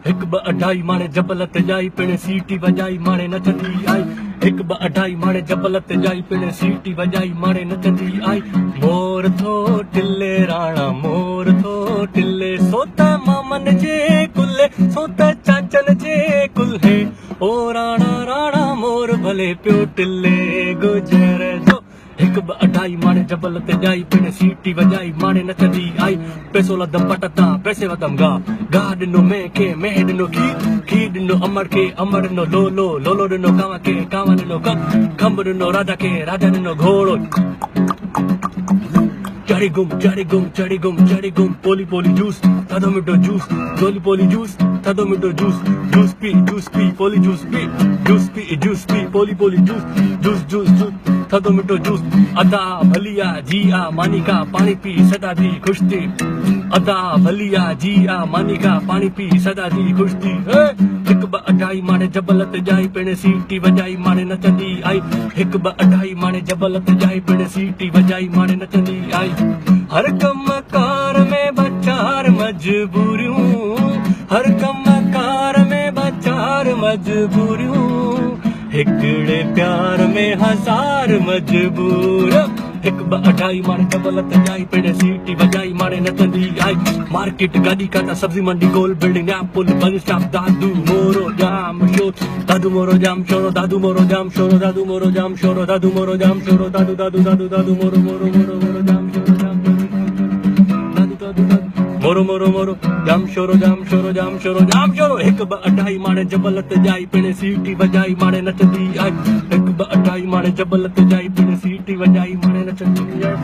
हिक ब अढाई माणे जबल ते जाई पिण सीटी वजाई माणे नचंदी आई हिक ब अढाई माणे जबल ते जाई पिण सीटी वजाई माणे नचंदी आई मोर थो टिल्ले राणा मोर थो टिल्ले सोता मामन जे कुल्ले सोता चाचन जे कुल्हे ओ राणा राणा मोर भले पियो टिल्ले गुजर जो हिक ब अढाई माणे जबल ते जाई पिण सीटी वजाई माणे नचंदी आई पैसो लदम पटता पैसे वदम गा गा ॾिनो मैं खे मैं ॾिनो खी ॾिनो अमर खे अमर ॾिनो लोलो ॾिनो कांव खे कांव ॾिनो खंभ ॾिनो राजा खे राजा ॾिनो घोड़ो चढ़ी गुम पोली पोली जूस थधो मिठो जूस गोली पोली जूस थधो मिठो जूस पी पोली जूस पी पोली पोली जूस थधो मिठो जूस अदा भलिया जी आ मानिका पानी पी सदा दी खुश थी अदा भलिया जी आ मानिका पानी पी सदा दी खुश थी हिक ब अढाई माणे जबल ते जाई पिण सीटी वजाई माणे नचंदी आई हिक ब अढाई माणे जबल ते जाई पिण सीटी वजाई माणे नचंदी आई हर कम कार में बचार मजबूरियूं हर कम कार में बचार मजबूरियूं हिकड़े प्यार में हजार मजबूर हिक ब अढाई माणे जबल ते जाई पिण सीटी वजाई माणे नचंदी आई मार्केट गाड़ी काटा सब्जी मंडी गोल बिल्डिंग या पुल बस स्टॉप दादू मोरो जाम शोर दादू मोरो जाम शोरो दादू मोरो जाम शोरो दादू मोरो जाम शोरो दादू मोरो जाम शोरो दादू दादू दादू दादू मोरो मोरो मोरो मोरो जाम शोरो जाम मोरो जाम शोरो हिक ब अढाई माणे जबल ते जाई पिण सीटी वजाई माणे नचंदी आई हिक ब अढाई माणे जबल ते जाई पिण सीटी वजाई माणे नचंदी आई